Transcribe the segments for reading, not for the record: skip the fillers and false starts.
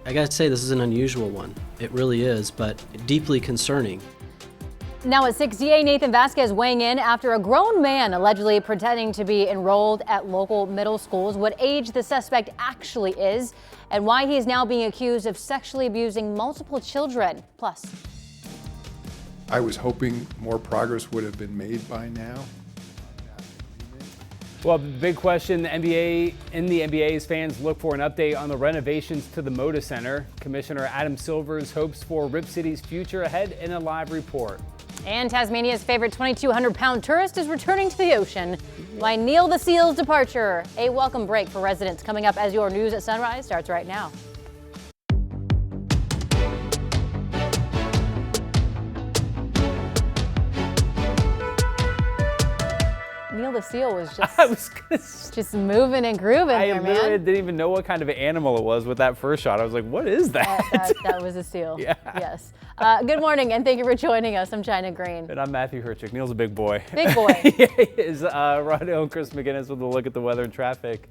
I gotta say, this is an unusual one. It really is, but deeply concerning. Now at 6, DA Nathan Vasquez weighing in after a grown man allegedly pretending to be enrolled at local middle schools, what age the suspect actually is, and why he is now being accused of sexually abusing multiple children. Plus, I was hoping more progress would have been made by now. Well, the big question in the NBA is fans look for an update on the renovations to the Moda Center. Commissioner Adam Silver's hopes for Rip City's future ahead in a live report. and Tasmania's favorite 2,200-pound tourist is returning to the ocean. Why Neil the Seal's departure. A welcome break for residents coming up as your news at sunrise starts right now. Neil the Seal was just moving and grooving there, man. I literally didn't even know what kind of animal it was with that first shot. I was like, what is that? That was a seal. Yeah. Yes. Good morning, and thank you for joining us. I'm China Green. And I'm Matthew Herchick. Neil's a big boy. Big boy. Yeah, he is. Rod and Chris McGinnis with a look at the weather and traffic.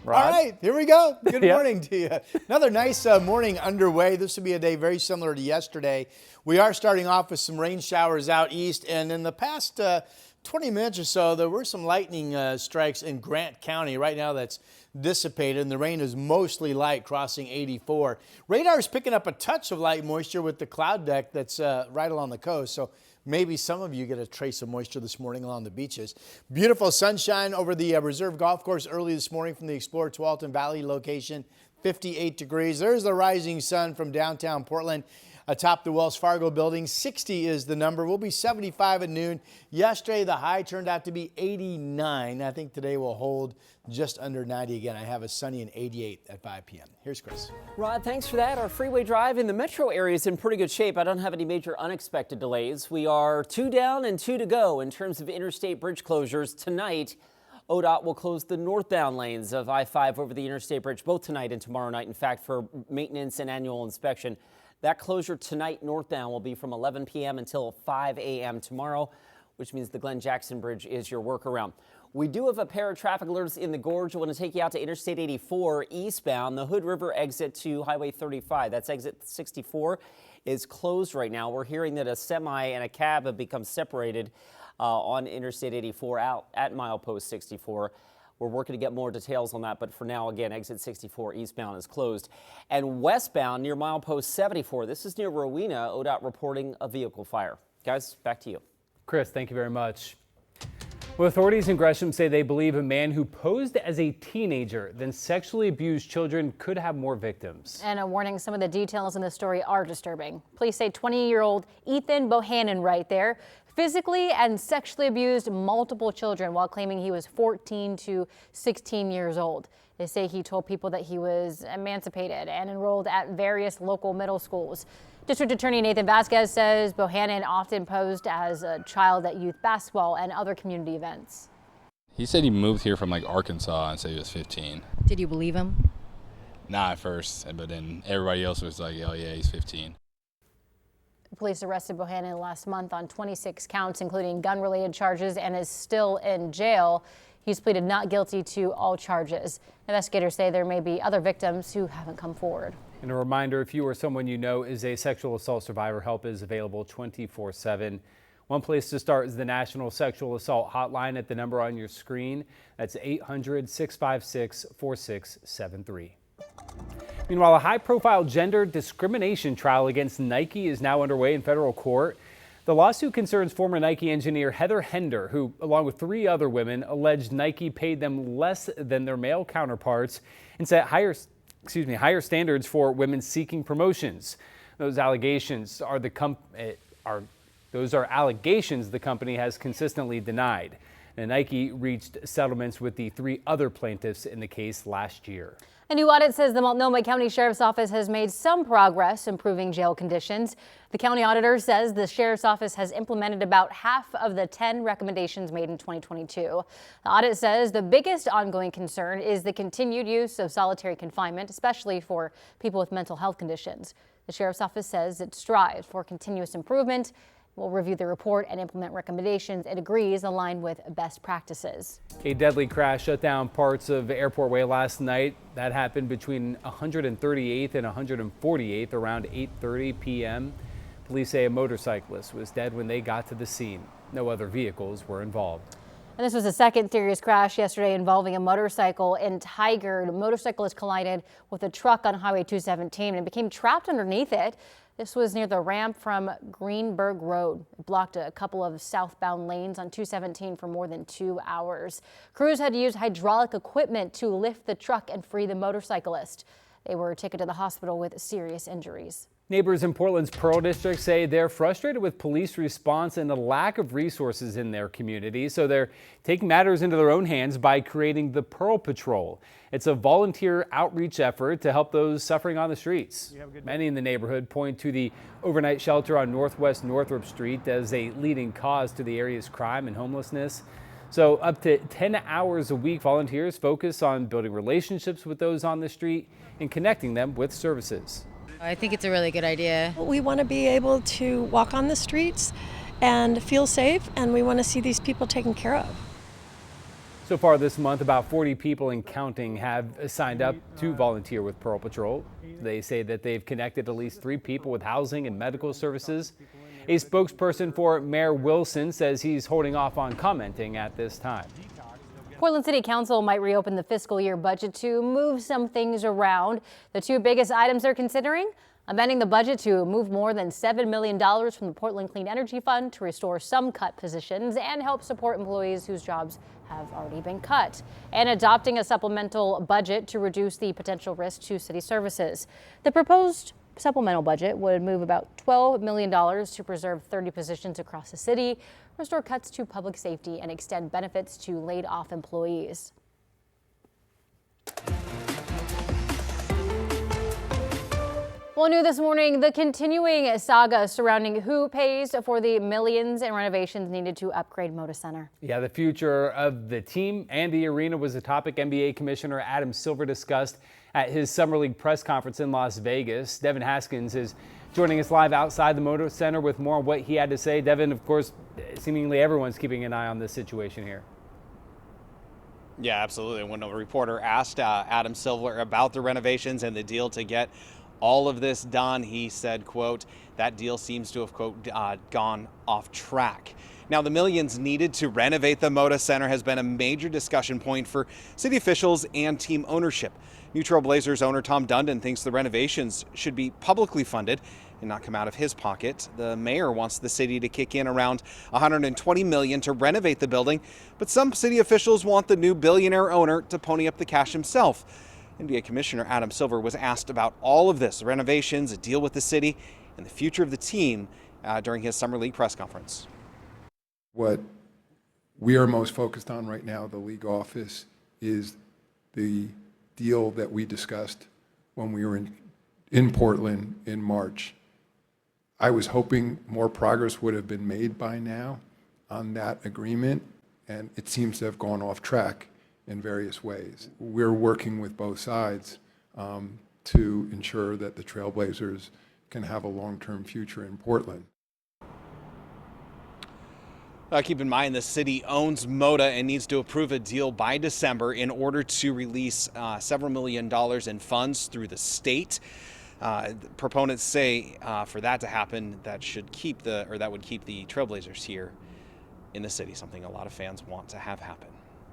Rod? All right, here we go. Good morning to you. Another nice morning underway. This will be a day very similar to yesterday. We are starting off with some rain showers out east, and in the past 20 minutes or so, there were some lightning strikes in Grant County. Right now that's dissipated, and the rain is mostly light, crossing 84. Radar is picking up a touch of light moisture with the cloud deck that's right along the coast, so maybe some of you get a trace of moisture this morning along the beaches. Beautiful sunshine over the Reserve Golf Course early this morning from the Explorer Tualatin Valley location, 58 degrees. There's the rising sun from downtown Portland. Atop the Wells Fargo building, 60 is the number. We'll be 75 at noon. Yesterday, the high turned out to be 89. I think today will hold just under 90 again. I have a sunny and 88 at 5 p.m. Here's Chris. Rod, thanks for that. Our freeway drive in the metro area is in pretty good shape. I don't have any major unexpected delays. We are 2 down and 2 to go in terms of interstate bridge closures. Tonight, ODOT will close the northbound lanes of I-5 over the interstate bridge both tonight and tomorrow night, in fact, for maintenance and annual inspection. That closure tonight northbound will be from 11 p.m. until 5 a.m. tomorrow, which means the Glenn Jackson Bridge is your workaround. We do have a pair of traffic alerts in the gorge. I want to take you out to Interstate 84 eastbound. The Hood River exit to Highway 35, that's exit 64, is closed right now. We're hearing that a semi and a cab have become separated on Interstate 84 out at milepost 64. We're working to get more details on that, but for now, again, exit 64 eastbound is closed. And westbound near milepost 74, this is near Rowena, ODOT reporting a vehicle fire. Guys, back to you. Chris, thank you very much. Well, authorities in Gresham say they believe a man who posed as a teenager then sexually abused children could have more victims. And a warning, some of the details in the story are disturbing. Police say 20-year-old Ethan Bohannon right there physically and sexually abused multiple children while claiming he was 14 to 16 years old. They say he told people that he was emancipated and enrolled at various local middle schools. District Attorney Nathan Vasquez says Bohannon often posed as a child at youth basketball and other community events. He said he moved here from like Arkansas and said he was 15. Did you believe him? Not at first, but then everybody else was like, oh yeah, he's 15. Police arrested Bohannon last month on 26 counts, including gun-related charges, and is still in jail. He's pleaded not guilty to all charges. Investigators say there may be other victims who haven't come forward. And a reminder, if you or someone you know is a sexual assault survivor, help is available 24/7. One place to start is the National Sexual Assault Hotline at the number on your screen. That's 800-656-4673. Meanwhile, a high-profile gender discrimination trial against Nike is now underway in federal court. The lawsuit concerns former Nike engineer Heather Hender, who, along with 3 other women, alleged Nike paid them less than their male counterparts and set higher standards for women seeking promotions. Those allegations are allegations the company has consistently denied. And Nike reached settlements with the 3 other plaintiffs in the case last year. A new audit says the Multnomah County Sheriff's Office has made some progress improving jail conditions. The county auditor says the Sheriff's Office has implemented about half of the 10 recommendations made in 2022. The audit says the biggest ongoing concern is the continued use of solitary confinement, especially for people with mental health conditions. The Sheriff's Office says it strives for continuous improvement Will review the report and implement recommendations it agrees align with best practices. A deadly crash shut down parts of Airport Way last night. That happened between 138th and 148th around 8:30 p.m. Police say a motorcyclist was dead when they got to the scene. No other vehicles were involved. And this was the second serious crash yesterday involving a motorcycle in Tigard. A motorcyclist collided with a truck on Highway 217 and became trapped underneath it. This was near the ramp from Greenberg Road. It blocked a couple of southbound lanes on 217 for more than 2 hours. Crews had to use hydraulic equipment to lift the truck and free the motorcyclist. They were taken to the hospital with serious injuries. Neighbors in Portland's Pearl District say they're frustrated with police response and the lack of resources in their community, so they're taking matters into their own hands by creating the Pearl Patrol. It's a volunteer outreach effort to help those suffering on the streets. Many in the neighborhood point to the overnight shelter on Northwest Northrop Street as a leading cause to the area's crime and homelessness. So up to 10 hours a week, volunteers focus on building relationships with those on the street and connecting them with services. I think it's a really good idea. We want to be able to walk on the streets and feel safe, and we want to see these people taken care of. So far this month, about 40 people and counting have signed up to volunteer with Pearl Patrol. They say that they've connected at least 3 people with housing and medical services. A spokesperson for Mayor Wilson says he's holding off on commenting at this time. Portland City Council might reopen the fiscal year budget to move some things around. The 2 biggest items they're considering: amending the budget to move more than $7 million from the Portland Clean Energy Fund to restore some cut positions and help support employees whose jobs have already been cut, and adopting a supplemental budget to reduce the potential risk to city services. The proposed supplemental budget would move about $12 million to preserve 30 positions across the city, restore cuts to public safety, and extend benefits to laid off employees. Well, new this morning, the continuing saga surrounding who pays for the millions in renovations needed to upgrade Moda Center. Yeah, the future of the team and the arena was a topic NBA Commissioner Adam Silver discussed at his Summer League press conference in Las Vegas. Devin Haskins is joining us live outside the Moda Center with more on what he had to say. Devin, of course, seemingly everyone's keeping an eye on this situation here. Yeah, absolutely. When a reporter asked Adam Silver about the renovations and the deal to get all of this done, he said, quote, that deal seems to have, quote, gone off track. Now, the millions needed to renovate the Moda Center has been a major discussion point for city officials and team ownership. New Trailblazers owner Tom Dundon thinks the renovations should be publicly funded and not come out of his pocket. The mayor wants the city to kick in around $120 million to renovate the building, but some city officials want the new billionaire owner to pony up the cash himself. NBA Commissioner Adam Silver was asked about all of this, the renovations, a deal with the city, and the future of the team during his Summer League press conference. What we are most focused on right now, the league office, is the deal that we discussed when we were in Portland in March. I was hoping more progress would have been made by now on that agreement, and it seems to have gone off track in various ways. We're working with both sides to ensure that the Trailblazers can have a long-term future in Portland. Keep in mind the city owns Moda and needs to approve a deal by December in order to release several $1 million in funds through the state. Proponents say for that to happen, that would keep the Trailblazers here in the city, something a lot of fans want to have happen.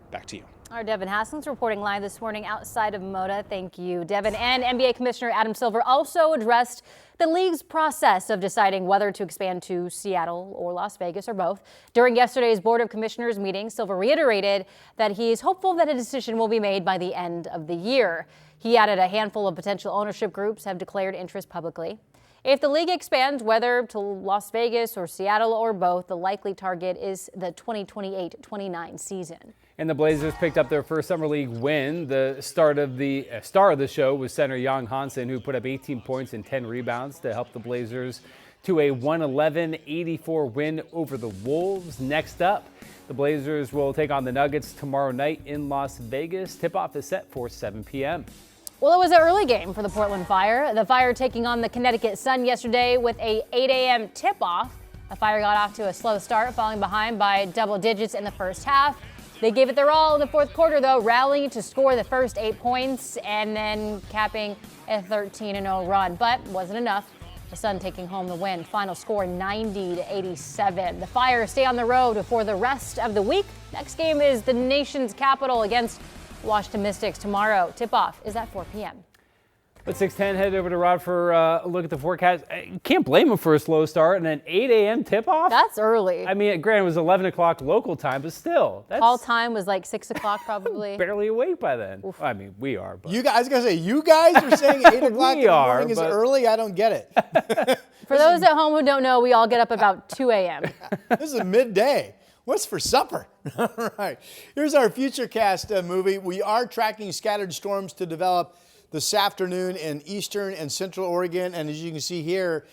Back to you. Our Devin Haskins reporting live this morning outside of Moda. Thank you, Devin. And NBA Commissioner Adam Silver also addressed the league's process of deciding whether to expand to Seattle or Las Vegas or both. During yesterday's Board of Commissioners meeting, Silver reiterated that he is hopeful that a decision will be made by the end of the year. He added a handful of potential ownership groups have declared interest publicly. If the league expands, whether to Las Vegas or Seattle or both, the likely target is the 2028-29 season. And the Blazers picked up their first Summer League win. The star of the show was center Jan Hansen, who put up 18 points and 10 rebounds to help the Blazers to a 111-84 win over the Wolves. Next up, the Blazers will take on the Nuggets tomorrow night in Las Vegas. Tip-off is set for 7 p.m. Well, it was an early game for the Portland Fire. The Fire taking on the Connecticut Sun yesterday with a 8 a.m. tip-off. The Fire got off to a slow start, falling behind by double digits in the first half. They gave it their all in the fourth quarter, though, rallying to score the first 8 points and then capping a 13-0 run, but wasn't enough. The Sun taking home the win. Final score 90-87. The Fire stay on the road for the rest of the week. Next game is the nation's capital against Washington Mystics tomorrow. Tip-off is at 4 p.m. At 6:10, head over to Rod for a look at the forecast. Can't blame him for a slow start and an 8 a.m. tip-off. That's early. I mean, granted, it was 11 o'clock local time, but still. That's Call time was like 6 o'clock probably. barely awake by then. I mean, we are. But. You guys, I was going to say, you guys are saying 8 o'clock in the morning is early? I don't get it. For those at home who don't know, we all get up about 2 a.m. This is midday. What's for supper? All right. Here's our Futurecast movie. We are tracking scattered storms to develop this afternoon in eastern and central Oregon. And as you can see here,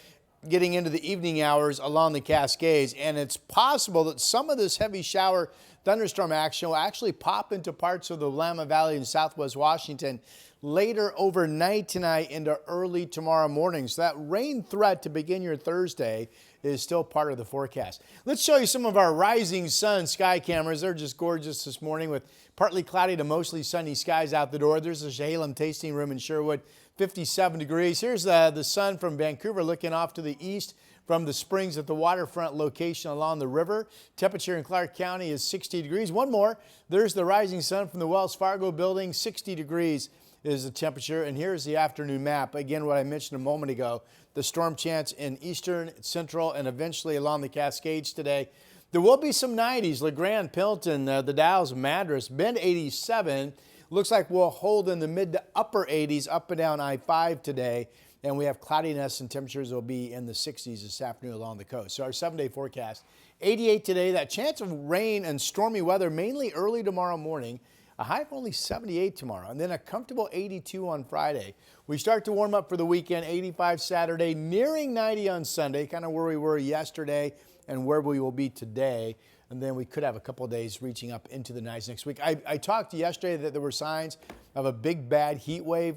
getting into the evening hours along the Cascades. And it's possible that some of this heavy shower thunderstorm action will actually pop into parts of the Willamette Valley in southwest Washington later overnight tonight into early tomorrow morning. So that rain threat to begin your Thursday is still part of the forecast. Let's show you some of our rising sun sky cameras. They're just gorgeous this morning with partly cloudy to mostly sunny skies out the door. There's the Chehalem tasting room in Sherwood, 57 degrees. Here's the sun from Vancouver looking off to the east from the Springs at the waterfront location along the river. Temperature in Clark County is 60 degrees. One more, there's the rising sun from the Wells Fargo building, 60 degrees is the temperature. And here's the afternoon map. Again, what I mentioned a moment ago, the storm chance in eastern, central, and eventually along the Cascades today. There will be some 90s. LeGrand, Pilton, the Dalles, Madras, Bend 87. Looks like we'll hold in the mid to upper 80s up and down I-5 today. And we have cloudiness and temperatures will be in the 60s this afternoon along the coast. So our 7-day forecast, 88 today. That chance of rain and stormy weather mainly early tomorrow morning. A high of only 78 tomorrow, and then a comfortable 82 on Friday. We start to warm up for the weekend, 85 Saturday, nearing 90 on Sunday, kind of where we were yesterday and where we will be today. And then we could have a couple of days reaching up into the 90s next week. I talked yesterday that there were signs of a big bad heat wave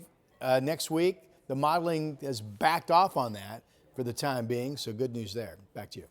next week. The modeling has backed off on that for the time being, so good news there. Back to you.